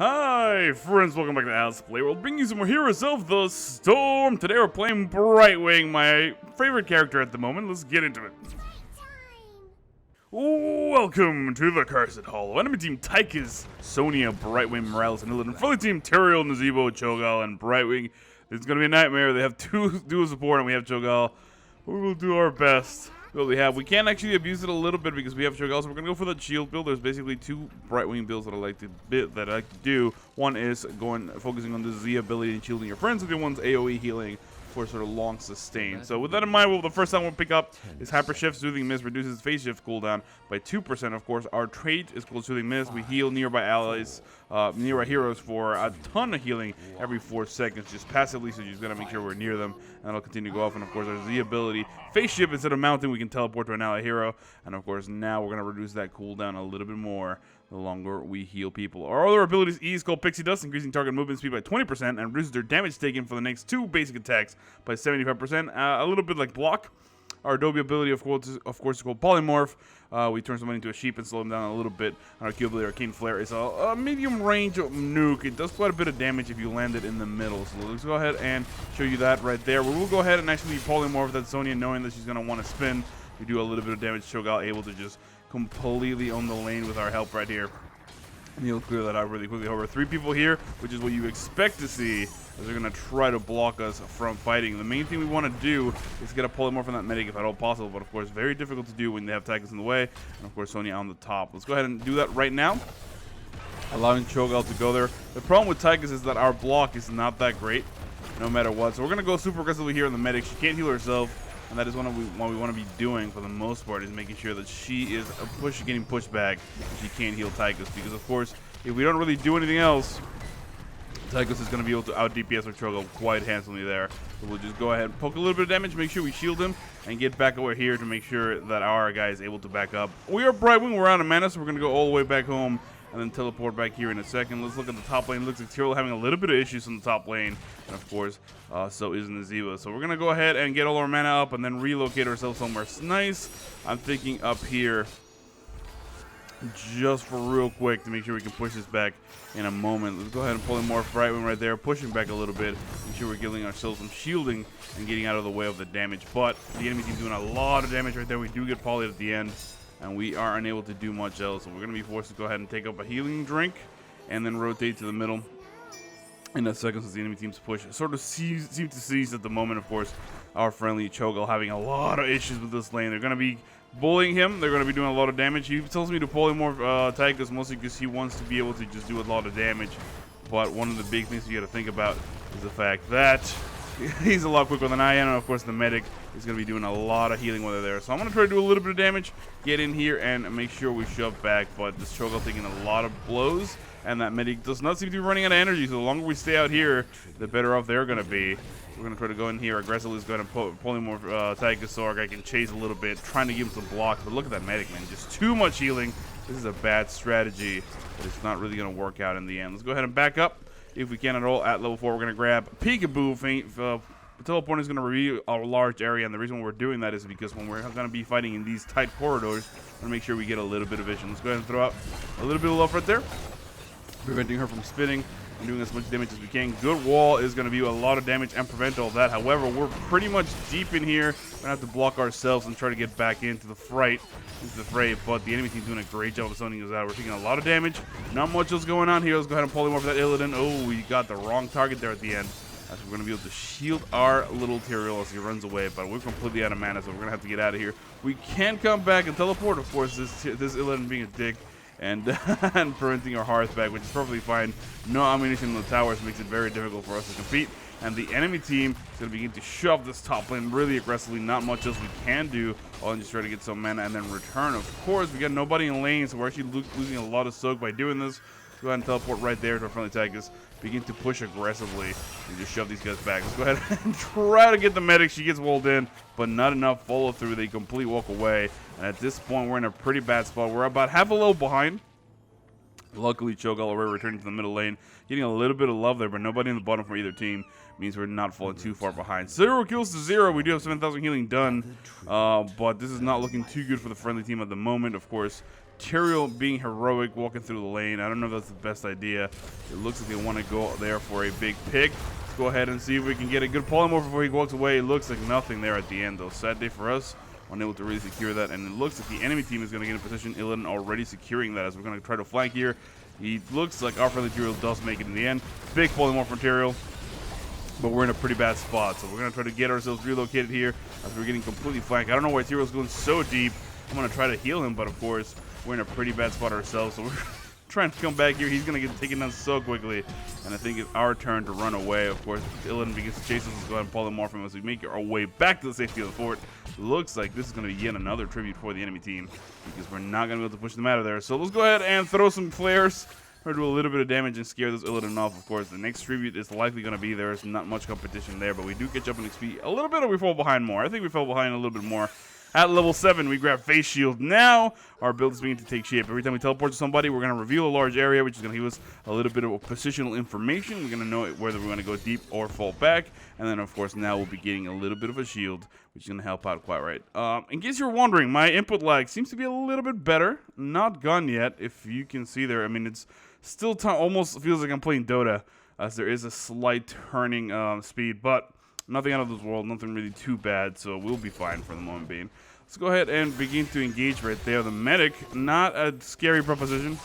Hi friends, welcome back to Playworld, bringing you some more Heroes of the Storm. Today we're playing Brightwing, my favorite character at the moment. Let's get into it. Welcome to the Cursed Hollow. Enemy team Tychus, Sonya, Brightwing, Morales, and Illidan. Friendly team Tyrael, Nazebo, Cho'Gall, and Brightwing. This is going to be a nightmare. They have two dual support and we have Cho'Gall. We will do our best. We can actually abuse it a little bit because we have Cho'Gall, so we're gonna go for the shield build. There's basically two Brightwing builds that I like to do. One is focusing on the Z ability and shielding your friends, and the other one's AoE healing for sort of long sustain. So with that in mind, the first time we'll pick up is Hyper Shift. Soothing Mist reduces phase shift cooldown by 2%. Of course, our trait is called Soothing Mist. We heal nearby allies, nearby heroes for a ton of healing every 4 seconds, just passively. So you just gotta make sure we're near them, and it'll continue to go off. And of course, our Z ability, phase shift, instead of mounting, we can teleport to an ally hero. And of course, now we're gonna reduce that cooldown a little bit more the longer we heal people. Our other abilities, E is called Pixie Dust, increasing target movement speed by 20% and reduces their damage taken for the next 2 basic attacks by 75%. A little bit like Block. Our Adobe ability, of course, is called Polymorph. We turn somebody into a sheep and slow them down a little bit. And our Q ability, Arcane Flare, is a medium range nuke. It does quite a bit of damage if you land it in the middle. So let's go ahead and show you that right there. We will go ahead and actually Polymorph that Sonya, knowing that she's going to want to spin. We do a little bit of damage. Cho'Gall able to just completely own the lane with our help right here. And he'll clear that out really quickly. However, 3 people here, which is what you expect to see, as they're going to try to block us from fighting. The main thing we want to do is get a polymorph on that medic if at all possible, but of course very difficult to do when they have Tychus in the way, and of course Sonya on the top. Let's go ahead and do that right now, allowing Cho'Gall to go there. The problem with Tychus is that our block is not that great, no matter what. So we're going to go super aggressively here on the medic. She can't heal herself. And that is what we want to be doing for the most part, is making sure that she is getting pushed back if she can't heal Tychus. Because, of course, if we don't really do anything else, Tychus is going to be able to out-DPS our Cho'Gall quite handsomely there. So we'll just go ahead and poke a little bit of damage, make sure we shield him, and get back over here to make sure that our guy is able to back up. We are Brightwing, we're out of mana, so we're going to go all the way back home and then teleport back here in a second. Let's look at the top lane. It looks like Tyrael having a little bit of issues on the top lane. And of course, so is Nazebo. So we're going to go ahead and get all our mana up and then relocate ourselves somewhere nice. I'm thinking up here just for real quick to make sure we can push this back in a moment. Let's go ahead and pull in more Brightwing right there, pushing back a little bit, make sure we're giving ourselves some shielding and getting out of the way of the damage. But the enemy team's doing a lot of damage right there. We do get polyed at the end, and we are unable to do much else. So we're going to be forced to go ahead and take up a healing drink and then rotate to the middle in a second, since the enemy team's push sort of seem to seize at the moment. Of course, our friendly Cho'Gall having a lot of issues with this lane. They're going to be bullying him. They're going to be doing a lot of damage. He tells me to polymorph Tychus mostly because he wants to be able to just do a lot of damage. But one of the big things you got to think about is the fact that he's a lot quicker than I am, and of course the medic is going to be doing a lot of healing while they're there. So I'm going to try to do a little bit of damage, get in here, and make sure we shove back. But this Cho'Gall taking a lot of blows, and that medic does not seem to be running out of energy. So the longer we stay out here, the better off they're going to be. We're going to try to go in here aggressively. Let's go ahead and polymorph Tychus so our guy can chase a little bit, trying to give him some blocks. But look at that medic, man. Just too much healing. This is a bad strategy, but it's not really going to work out in the end. Let's go ahead and back up if we can at all. At level 4, we're going to grab Peekaboo. Teleport is going to reveal a large area, and the reason we're doing that is because when we're going to be fighting in these tight corridors, we're going to make sure we get a little bit of vision. Let's go ahead and throw out a little bit of love right there, preventing her from spinning and doing as much damage as we can. Good wall is going to do a lot of damage and prevent all that. However, we're pretty much deep in here. We're going to have to block ourselves and try to get back into the fray. But the enemy team's doing a great job of zoning us out. We're taking a lot of damage. Not much else going on here. Let's go ahead and polymorph that Illidan. Oh, we got the wrong target there at the end. As we're going to be able to shield our little Tyrael as he runs away, but we're completely out of mana, so we're going to have to get out of here. We can come back and teleport, of course, this Illidan being a dick and, and preventing our hearth back, which is perfectly fine. No ammunition in the towers makes it very difficult for us to compete. And the enemy team is going to begin to shove this top lane really aggressively. Not much else we can do, all just try to get some mana and then return. Of course, we got nobody in lane, so we're actually losing a lot of soak by doing this. Go ahead and teleport right there to our friendly Tychus. Begin to push aggressively and just shove these guys back. Let's go ahead and try to get the medic. She gets walled in, but not enough follow through. They completely walk away. And at this point, we're in a pretty bad spot. We're about half a level behind. Luckily, Cho'Gall already returning to the middle lane, getting a little bit of love there, but nobody in the bottom for either team means we're not falling too far behind. 0 kills to 0. We do have 7,000 healing done, but this is not looking too good for the friendly team at the moment. Of course, Tyrael being heroic, walking through the lane. I don't know if that's the best idea. It looks like they want to go there for a big pick. Let's go ahead and see if we can get a good polymorph before he walks away. It looks like nothing there at the end, though. Sad day for us. Unable to really secure that, and it looks like the enemy team is going to get in position. Illidan already securing that as we're going to try to flank here. He looks like our friendly Tyrael does make it in the end. Big polymorph from Tyrael, but we're in a pretty bad spot, so we're going to try to get ourselves relocated here as we're getting completely flanked. I don't know why Tyrael's going so deep. I'm going to try to heal him, but of course, we're in a pretty bad spot ourselves, so we're trying to come back here. He's going to get taken down so quickly, and I think it's our turn to run away. Of course, Illidan begins to chase us. Let's go ahead and polymorph him as we make our way back to the safety of the fort. Looks like this is going to be yet another tribute for the enemy team because we're not going to be able to push them out of there. So let's go ahead and throw some flares. Try to do a little bit of damage and scare this Illidan off. Of course, the next tribute is likely going to be there. There's not much competition there, but we do catch up in XP a little bit, or we fall behind more. I think we fell behind a little bit more. At level 7, we grab Face Shield. Now, our build is beginning to take shape. Every time we teleport to somebody, we're going to reveal a large area, which is going to give us a little bit of positional information. We're going to know whether we want to go deep or fall back. And then, of course, now we'll be getting a little bit of a shield, which is going to help out quite right. In case you're wondering, my input lag seems to be a little bit better. Not gone yet, if you can see there. I mean, it's still almost feels like I'm playing Dota, as there is a slight turning speed, but nothing out of this world, nothing really too bad, so we'll be fine for the moment being. Let's go ahead and begin to engage right there. The medic, not a scary proposition.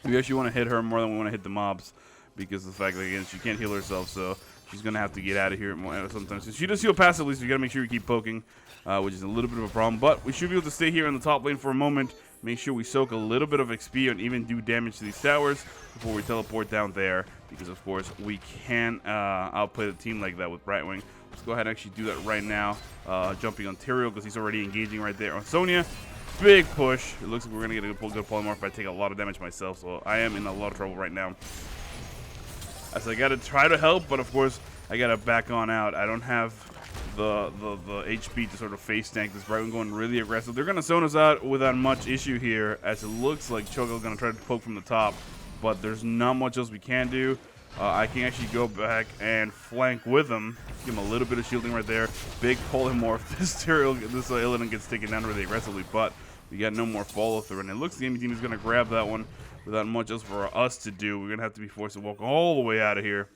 We actually want to hit her more than we want to hit the mobs because of the fact that, again, she can't heal herself, so she's going to have to get out of here sometimes. So she does heal passively, so you got to make sure you keep poking, which is a little bit of a problem. But we should be able to stay here in the top lane for a moment, make sure we soak a little bit of XP and even do damage to these towers before we teleport down there, because, of course, we can outplay the team like that with Brightwing. Let's go ahead and actually do that right now, jumping on Tyrael because he's already engaging right there on Sonya. Big push. It looks like we're going to get a good polymorph, but I take a lot of damage myself, so I am in a lot of trouble right now. As I got to try to help, but, of course, I got to back on out. I don't have the HP to sort of face tank this Brightwing going really aggressive. They're going to zone us out without much issue here, as it looks like Cho'Gall's going to try to poke from the top, but there's not much else we can do. I can actually go back and flank with him. Give him a little bit of shielding right there. Big polymorph. This Illidan gets taken down really aggressively, but we got no more follow through. And it looks like the enemy team is going to grab that one without much else for us to do. We're going to have to be forced to walk all the way out of here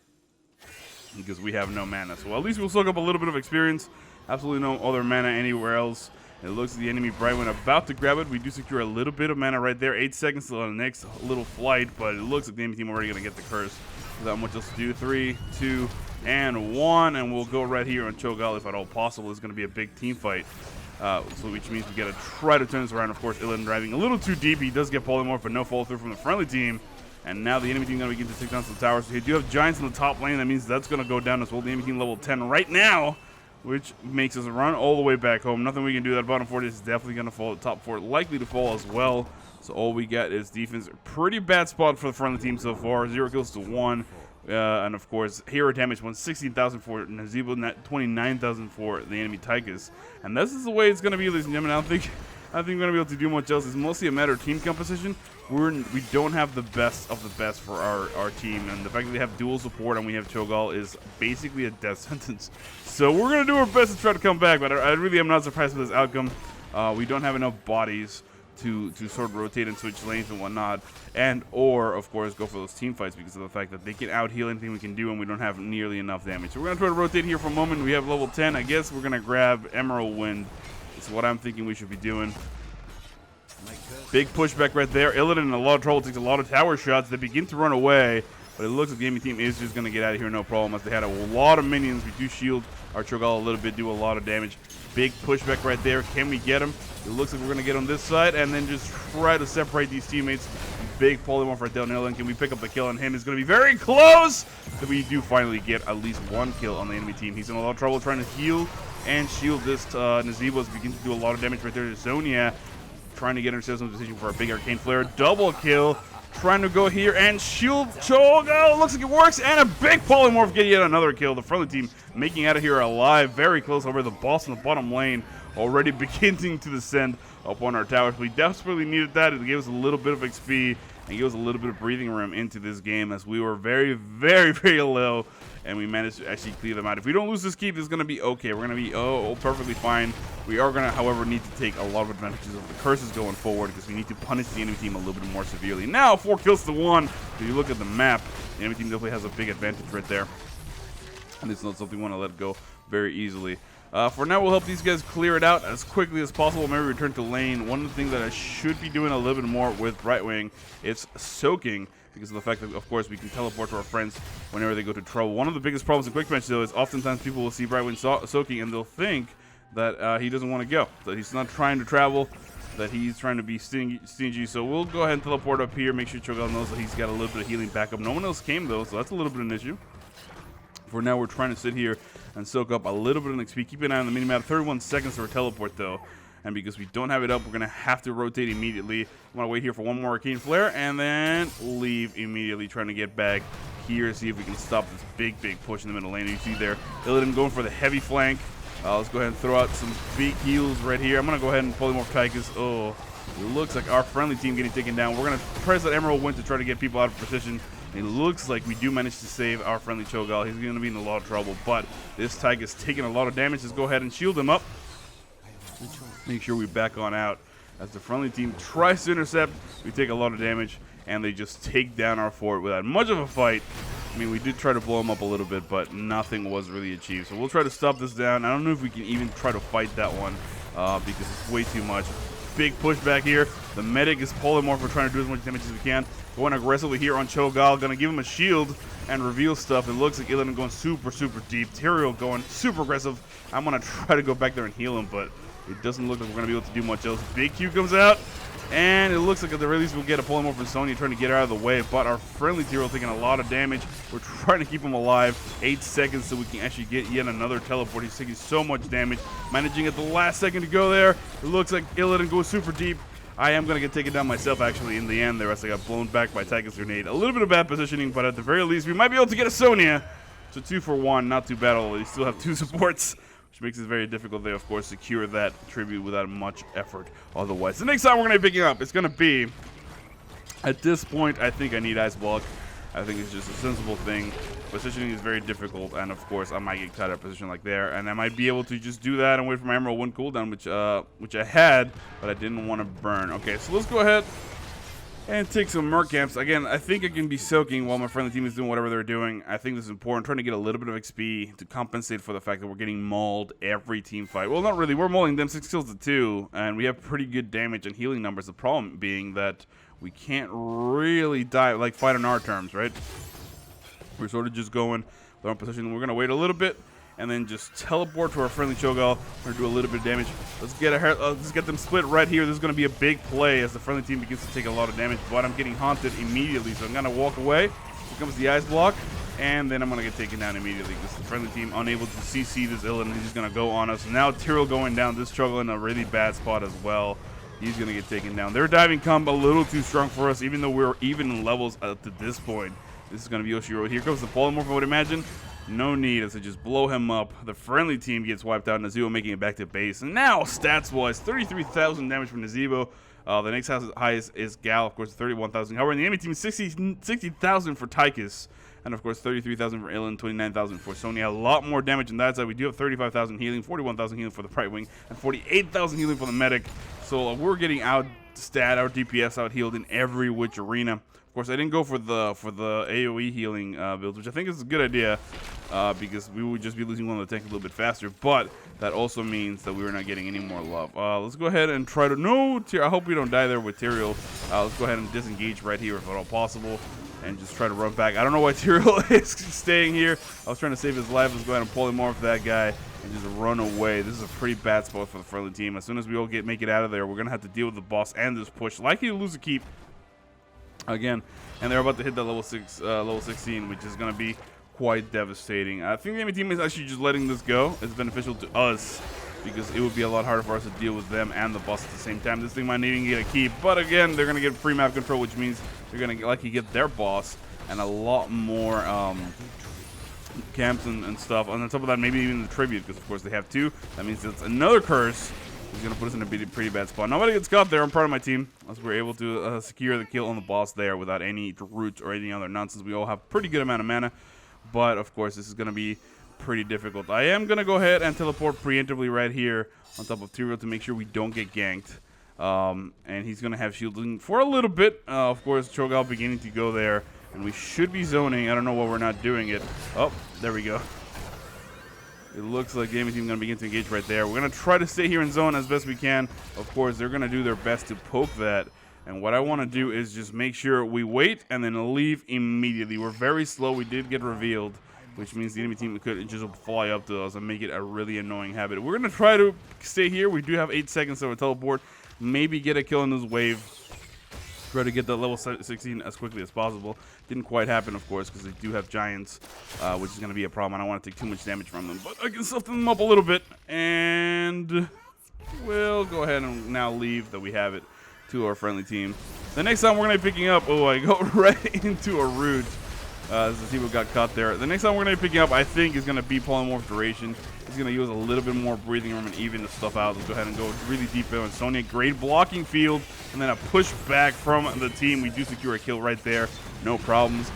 because we have no mana. So at least we'll soak up a little bit of experience. Absolutely no other mana anywhere else. It looks like the enemy Brightwing about to grab it. We do secure a little bit of mana right there. 8 seconds till the next little flight, but it looks like the enemy team already going to get the curse. Without much else to do. 3, 2, and 1, and we'll go right here on Cho'Gall if at all possible. It's going to be a big team fight, so which means we got to try to turn this around. Of course, Illidan driving a little too deep. He does get polymorph, but no follow through from the friendly team. And now the enemy team is going to begin to take down some towers. So you do have giants in the top lane. That means that's going to go down as well. The enemy team level 10 right now, which makes us run all the way back home. Nothing we can do. That bottom fort is definitely going to fall. The top fort likely to fall as well. So all we got is defense. Pretty bad spot for the friendly team so far. 0 kills to 1. And of course, hero damage 16,000 for Nazeebo, 29,000 for the enemy Tychus. And this is the way it's going to be, ladies and gentlemen. I don't think we're going to be able to do much else. It's mostly a matter of team composition. We don't have the best of the best for our team, and the fact that we have dual support and we have Cho'Gall is basically a death sentence. So we're going to do our best to try to come back, but I really am not surprised with this outcome. We don't have enough bodies to sort of rotate and switch lanes and whatnot, or of course go for those team fights because of the fact that they can out heal anything we can do and we don't have nearly enough damage. So we're going to try to rotate here for a moment. We have level 10. I guess we're going to grab Emerald Wind. It's what I'm thinking we should be doing. Big pushback right there. Illidan in a lot of trouble, takes a lot of tower shots. They begin to run away, but it looks like the enemy team is just going to get out of here no problem as they had a lot of minions. We do shield our Cho'Gall a little bit, do a lot of damage. Big pushback right there. Can we get him? It looks like we're going to get on this side and then just try to separate these teammates. Big polymorph right there on Illidan. Can we pick up the kill on him? It's going to be very close. But we do finally get at least one kill on the enemy team. He's in a lot of trouble trying to heal and shield this Nazeebo as we begin to do a lot of damage right there to Sonya. Trying to get ourselves in a position for a big arcane flare. Double kill. Trying to go here and shield Cho'Gall. Looks like it works. And a big polymorph getting yet another kill. The friendly team making out of here alive. Very close over the boss in the bottom lane. Already beginning to descend upon our towers. We desperately needed that. It gave us a little bit of XP. and give us a little bit of breathing room into this game, as we were very, very, very low, and we managed to actually clear them out. If we don't lose this keep, it's going to be okay. We're going to be perfectly fine. We are going to, however, need to take a lot of advantages of the curses going forward, because we need to punish the enemy team a little bit more severely. Now, 4 kills to 1. If you look at the map, the enemy team definitely has a big advantage right there. And it's not something we want to let go very easily. For now, we'll help these guys clear it out as quickly as possible. Maybe return to lane. One of the things that I should be doing a little bit more with Brightwing is soaking, because of the fact that, of course, we can teleport to our friends whenever they go to trouble. One of the biggest problems in Quick Match, though, is oftentimes people will see Brightwing soaking and they'll think that he doesn't want to go, that he's not trying to travel, that he's trying to be stingy. So we'll go ahead and teleport up here, make sure Cho'Gall knows that he's got a little bit of healing backup. No one else came, though, so that's a little bit of an issue. For now, we're trying to sit here and soak up a little bit of XP. Keep an eye on the minimap. 31 seconds for a teleport, though. And because we don't have it up, we're going to have to rotate immediately. I'm going to wait here for one more Arcane Flare and then leave immediately, trying to get back here, see if we can stop this big push in the middle lane. You see there, Illidan going for the heavy flank. Let's go ahead and throw out some big heals right here. I'm going to go ahead and polymorph Tychus. Oh, it looks like our friendly team getting taken down. We're going to press that Emerald Wind to try to get people out of position. It looks like we do manage to save our friendly Cho'Gall. He's going to be in a lot of trouble, but this Tychus taking a lot of damage. Let's go ahead and shield him up. Make sure we back on out. As the friendly team tries to intercept, we take a lot of damage, and they just take down our fort without much of a fight. I mean, we did try to blow him up a little bit, but nothing was really achieved. So we'll try to stop this down. I don't know if we can even try to fight that one because it's way too much. Big push back here. The medic is polymorph. We're trying to do as much damage as we can. Going aggressively here on Cho'Gall. Going to give him a shield and reveal stuff. It looks like Illidan going super deep. Tyrael going super aggressive. I'm going to try to go back there and heal him, but it doesn't look like we're going to be able to do much else. Big Q comes out, and it looks like at the very least we'll get a polymorph from Sonya trying to get her out of the way, but our friendly Tyrael taking a lot of damage. We're trying to keep him alive. 8 seconds so we can actually get yet another teleport. He's taking so much damage. Managing at the last second to go there. It looks like Illidan goes super deep. I am going to get taken down myself, actually, in the end there, as I got blown back by Tychus Grenade. A little bit of bad positioning, but at the very least, we might be able to get a Sonya. So 2 for 1, not too bad, although you still have 2 supports, which makes it very difficult there, of course, secure that tribute without much effort otherwise. The next time we're going to be picking up, it's going to be, at this point, I think I need Ice Block. I think it's just a sensible thing. Positioning is very difficult, and of course, I might get caught at a position like there, and I might be able to just do that and wait for my Emerald Wind cooldown, which I had, but I didn't want to burn. Okay, so let's go ahead and take some Merc Camps. Again, I think I can be soaking while my friendly team is doing whatever they're doing. I think this is important. Trying to get a little bit of XP to compensate for the fact that we're getting mauled every team fight. Well, not really. We're mauling them 6 kills to 2, and we have pretty good damage and healing numbers. The problem being that we can't really fight on our terms, right? We're sort of just going with our position. We're going to wait a little bit and then just teleport to our friendly Cho'Gall. We're going to do a little bit of damage. Let's get them split right here. This is going to be a big play as the friendly team begins to take a lot of damage, but I'm getting haunted immediately, so I'm going to walk away. Here comes the Ice Block, and then I'm going to get taken down immediately because the friendly team unable to CC this Illidan. He's just going to go on us. Now Tyrael going down. This Cho'Gall in a really bad spot as well. He's going to get taken down. Their diving comp a little too strong for us, even though we're even in levels up to this point. This is going to be Yoshiro. Here comes the polymorph, I would imagine. No need as I just blow him up. The friendly team gets wiped out. Nazeebo making it back to base. And now, stats-wise, 33,000 damage from Nazeebo. The next highest is Gal, of course, 31,000. However, in the enemy team, 60,000 for Tychus. And, of course, 33,000 for Illidan, 29,000 for Sonya. A lot more damage on that side. We do have 35,000 healing, 41,000 healing for the Brightwing, and 48,000 healing for the medic. So we're getting out-stat, our DPS out-healed in every which arena. Of course, I didn't go for the AoE healing build, which I think is a good idea because we would just be losing one of the tanks a little bit faster. But that also means that we're not getting any more love. Let's go ahead and try to... No! I hope we don't die there with Tyrael. Let's go ahead and disengage right here if at all possible and just try to run back. I don't know why Tyrael is staying here. I was trying to save his life. Let's go ahead and polymorph that guy and just run away. This is a pretty bad spot for the friendly team. As soon as we all make it out of there, we're going to have to deal with the boss and this push. Likely to lose a keep again, and they're about to hit that level 16, which is going to be quite devastating. I think the enemy team is actually just letting this go. It's beneficial to us because it would be a lot harder for us to deal with them and the boss at the same time. This thing might even get a keep, but again, they're going to get free map control, which means they're going to likely get their boss and a lot more camps and stuff. On top of that, maybe even the tribute, because of course they have 2. That means it's another curse, He's going to put us in a pretty bad spot. Nobody gets caught there. I'm proud of my team, as we're able to secure the kill on the boss there without any roots or any other nonsense. We all have pretty good amount of mana, but of course this is going to be pretty difficult. I am going to go ahead and teleport preemptively right here on top of Tyrael to make sure we don't get ganked. And he's going to have shielding for a little bit. Of course, Cho'Gall beginning to go there, and we should be zoning. I don't know why we're not doing it. Oh, there we go. It looks like the enemy team is going to begin to engage right there. We're going to try to stay here in zone as best we can. Of course, they're going to do their best to poke that. And what I want to do is just make sure we wait and then leave immediately. We're very slow. We did get revealed, which means the enemy team could just fly up to us and make it a really annoying habit. We're going to try to stay here. We do have 8 seconds of a teleport. Maybe get a kill in this wave. Try to get that level 16 as quickly as possible. Didn't quite happen, of course, because they do have giants, which is going to be a problem. I don't want to take too much damage from them, but I can soften them up a little bit. And we'll go ahead and now leave that we have it to our friendly team. The next time we're going to be picking up, oh, I go right into a root. As the team got caught there. The next time we're going to be picking up, I think, is going to be polymorph duration. He's going to use a little bit more breathing room and even the stuff out. Let's go ahead and go really deep in on Sonya. Great blocking field, and then a push back from the team. We do secure a kill right there. No problems.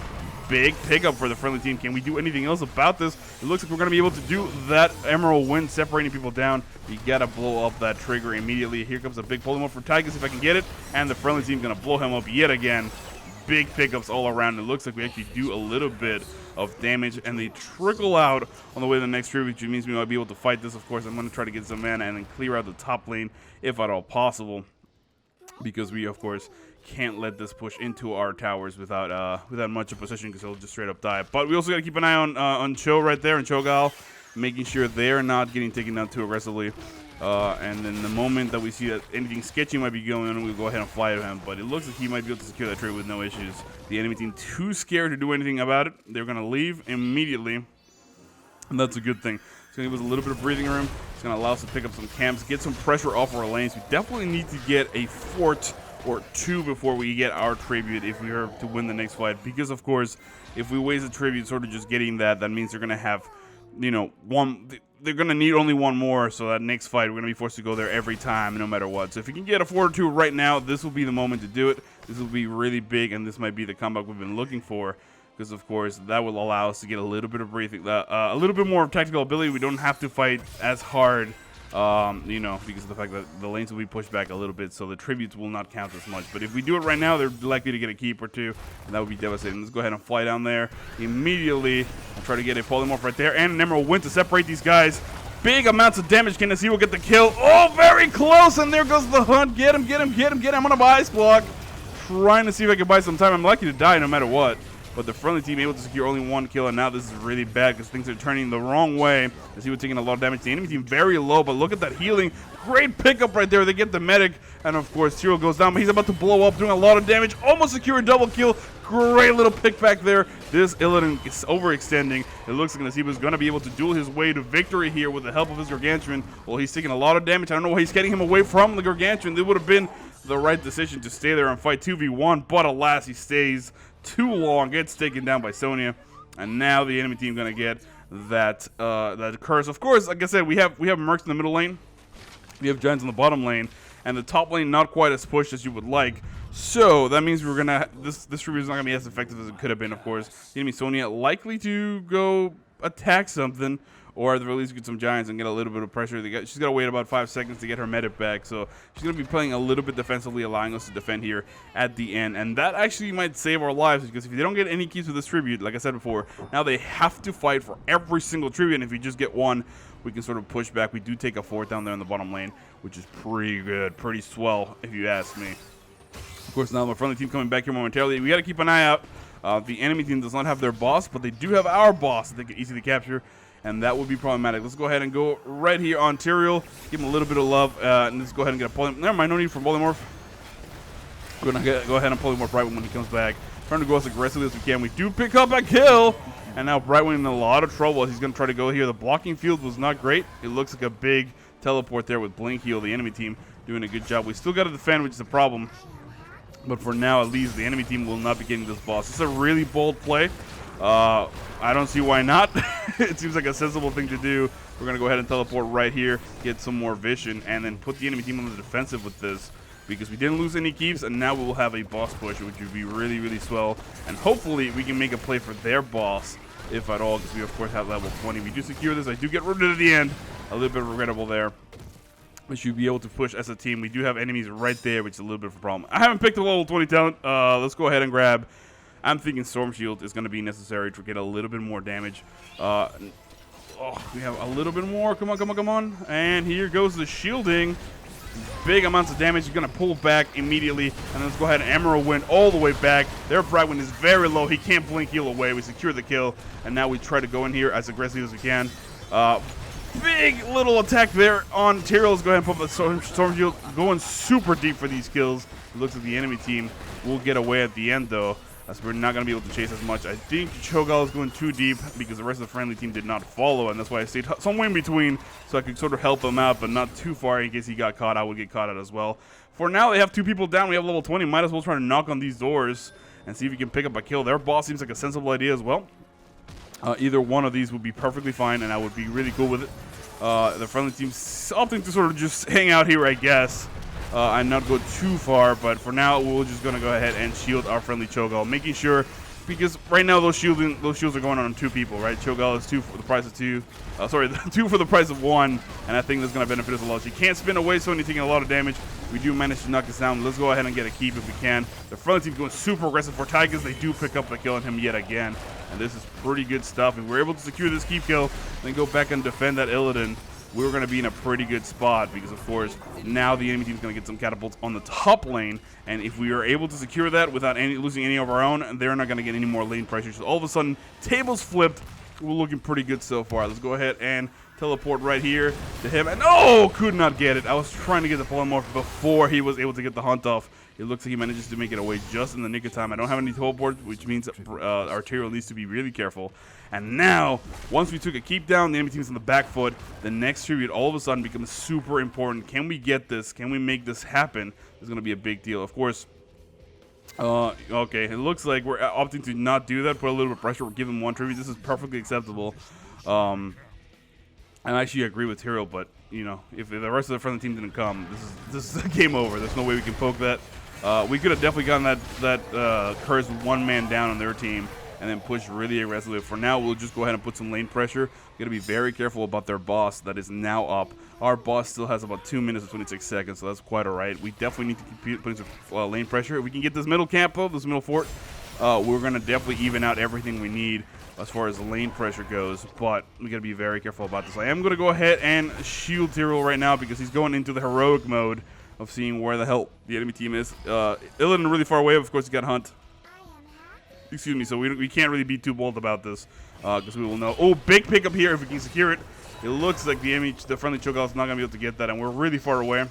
Big pickup for the friendly team. Can we do anything else about this? It looks like we're going to be able to do that Emerald win, separating people down. We got to blow up that trigger immediately. Here comes a big polymorph for Tygus if I can get it, and the friendly team going to blow him up yet again. Big pickups all around. It looks like we actually do a little bit of damage, and they trickle out on the way to the next tribute, which means we might be able to fight this. Of course, I'm going to try to get some mana and then clear out the top lane if at all possible, because we, of course, can't let this push into our towers without much of position, because they'll just straight up die. But we also got to keep an eye on Cho right there and Cho'Gall, making sure they're not getting taken down too aggressively. And then the moment that we see that anything sketchy might be going on, we'll go ahead and fly to him. But it looks like he might be able to secure that trade with no issues. The enemy team too scared to do anything about it. They're going to leave immediately, and that's a good thing. It's going to give us a little bit of breathing room. It's going to allow us to pick up some camps, get some pressure off our lanes. We definitely need to get a fort or 2 before we get our tribute if we are to win the next fight. Because, of course, if we waste a tribute sort of just getting that, that means they're going to have, you know, they're going to need only 1 more, so that next fight, we're going to be forced to go there every time, no matter what. So if you can get a 4 or 2 right now, this will be the moment to do it. This will be really big, and this might be the comeback we've been looking for, because, of course, that will allow us to get a little bit of breathing, a little bit more tactical ability. We don't have to fight as hard, you know, because of the fact that the lanes will be pushed back a little bit, so the tributes will not count as much. But if we do it right now, they're likely to get a keep or 2, and that would be devastating. Let's go ahead and fly down there immediately. I'll try to get a polymorph right there, and an Emerald win to separate these guys. Big amounts of damage. Can Nasibu get the kill? Oh, very close, and there goes the hunt. Get him, get him, get him, get him. I'm gonna buy ice block. Trying to see if I can buy some time. I'm likely to die no matter what. But the friendly team able to secure only 1 kill, and now this is really bad because things are turning the wrong way. Nasibu taking a lot of damage. The enemy team very low, but look at that healing. Great pickup right there. They get the medic, and of course, Tyrael goes down, but he's about to blow up, doing a lot of damage. Almost secure a double kill. Great little pick back there. This Illidan is overextending. It looks like Nasibu is going to be able to duel his way to victory here with the help of his Gargantuan. Well, he's taking a lot of damage. I don't know why he's getting him away from the Gargantuan. It would have been the right decision to stay there and fight 2v1, but alas, he stays too long, gets taken down by Sonya, and now the enemy team going to get that curse. Of course, like I said, we have mercs in the middle lane, we have giants in the bottom lane, and the top lane not quite as pushed as you would like. So that means we're gonna this tribute is not gonna be as effective as it could have been. Of course, the enemy Sonya likely to go attack something, or at the very least get some giants and get a little bit of pressure. She's got to wait about 5 seconds to get her medic back, so she's going to be playing a little bit defensively, allowing us to defend here at the end. And that actually might save our lives, because if they don't get any keys with this tribute, like I said before, now they have to fight for every single tribute, and if you just get 1, we can sort of push back. We do take a 4th down there in the bottom lane, which is pretty good, pretty swell, if you ask me. Of course, now the friendly team coming back here momentarily. We got to keep an eye out. The enemy team does not have their boss, but they do have our boss that they can easily capture, and that would be problematic. Let's go ahead and go right here on Tyrael. Give him a little bit of love, and let's go ahead and get a polymorph. Never mind, no need for polymorph. We're going to go ahead and polymorph Brightwing when he comes back. Trying to go as aggressively as we can. We do pick up a kill, and now Brightwing in a lot of trouble. He's going to try to go here. The blocking field was not great. It looks like a big teleport there with Blink Heal. The enemy team doing a good job. We still got to defend, which is a problem. But for now, at least, the enemy team will not be getting this boss. It's a really bold play. I don't see why not. It seems like a sensible thing to do. We're going to go ahead and teleport right here, get some more vision, and then put the enemy team on the defensive with this, because we didn't lose any keeps, and now we will have a boss push, which would be really, really swell. And hopefully we can make a play for their boss, if at all, because we, of course, have level 20. We do secure this. I do get rooted at the end. A little bit regrettable there. We should be able to push as a team. We do have enemies right there, which is a little bit of a problem. I haven't picked a level 20 talent. Let's go ahead and grab. I'm thinking Storm Shield is going to be necessary to get a little bit more damage. Oh, we have a little bit more. Come on, come on, come on. And here goes the shielding. Big amounts of damage. You're going to pull back immediately. And let's go ahead and Emerald Wind all the way back. Their Brightwing is very low. He can't blink heal away. We secure the kill. And now we try to go in here as aggressively as we can. Big little attack there on Tyrell. Let's go ahead and put the Storm Shield going super deep for these kills. It looks like the enemy team will get away at the end, though, as we're not going to be able to chase as much. I think Cho'Gall is going too deep because the rest of the friendly team did not follow, and that's why I stayed somewhere in between so I could sort of help him out, but not too far in case he got caught. I would get caught out as well. For now, they have 2 people down. We have level 20. Might as well try to knock on these doors and see if we can pick up a kill. Their boss seems like a sensible idea as well. Either one of these would be perfectly fine, and I would be really cool with it. The friendly team's opting to sort of just hang out here, I guess. And not go too far, but for now we're just gonna go ahead and shield our friendly Cho'Gall, making sure, because right now those shields are going on 2 people, right? Cho'Gall is 2 for the price of 2. 2 for the price of 1, and I think that's gonna benefit us a lot. She can't spin away, so anything a lot of damage. We do manage to knock this down. Let's go ahead and get a keep if we can. The friendly team's going super aggressive for Tigers. They do pick up the kill on him yet again, and this is pretty good stuff. If we're able to secure this keep kill, then go back and defend that Illidan, we're going to be in a pretty good spot, because, of course, now the enemy team's going to get some catapults on the top lane, and if we are able to secure that without losing any of our own, they're not going to get any more lane pressure. So all of a sudden, tables flipped. We're looking pretty good so far. Let's go ahead and teleport right here to him, and could not get it. I was trying to get the polymorph before he was able to get the hunt off. It looks like he manages to make it away just in the nick of time. I don't have any teleport, which means our Tyrael needs to be really careful. And now, once we took a keep down, the enemy team's on the back foot. The next period all of a sudden becomes super important. Can we get this? Can we make this happen? It's going to be a big deal. Of course, okay, it looks like we're opting to not do that, put a little bit of pressure, we'll give them 1 tribute. This is perfectly acceptable. I actually agree with Tyrael, but, you know, if the rest of the friendly team didn't come, this is a game over. There's no way we can poke that. We could have definitely gotten that curse with 1 man down on their team and then push really aggressively. For now, we'll just go ahead and put some lane pressure. We're going to be very careful about their boss that is now up. Our boss still has about 2 minutes and 26 seconds, so that's quite all right. We definitely need to keep putting some lane pressure. If we can get this middle camp up, this middle fort, we're going to definitely even out everything we need as far as the lane pressure goes, but we got to be very careful about this. I am going to go ahead and shield Tyrael right now because he's going into the heroic mode of seeing where the hell the enemy team is. Illidan really far away. Of course, he got Hunt. Excuse me, so we can't really be too bold about this because we will know. Oh, big pickup here if we can secure it. It looks like the friendly Cho'Gall is not going to be able to get that, and we're really far away.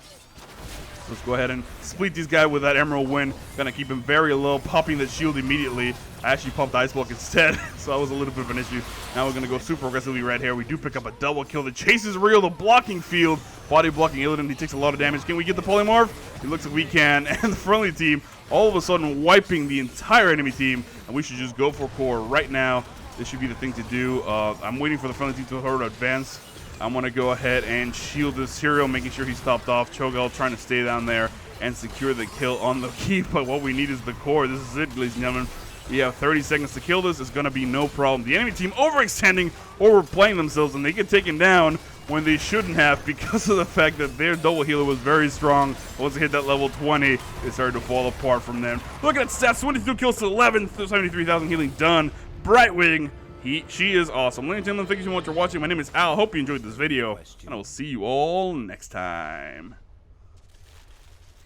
Let's go ahead and split this guy with that Emerald Wind. Gonna keep him very low, popping that shield immediately. I actually popped Ice Block instead, so that was a little bit of an issue. Now we're gonna go super aggressively right here. We do pick up a double kill. The chase is real. The blocking field, body blocking Illidan. He takes a lot of damage. Can we get the polymorph? It looks like we can. And the friendly team, all of a sudden, wiping the entire enemy team. And we should just go for core right now. This should be the thing to do. I'm waiting for the friendly team to advance. I'm going to go ahead and shield this Tyrael, making sure he's topped off. Cho'Gall trying to stay down there and secure the kill on the keep. But what we need is the core. This is it, ladies and gentlemen. We have 30 seconds to kill this. It's going to be no problem. The enemy team overextending, overplaying themselves, and they get taken down when they shouldn't have because of the fact that their double healer was very strong. Once they hit that level 20, it started to fall apart from them. Look at that stats. 22 kills to 11, 73,000 healing done. Brightwing. She is awesome. Ladies and gentlemen, thank you so much for watching. My name is Al. Hope you enjoyed this video, and I will see you all next time.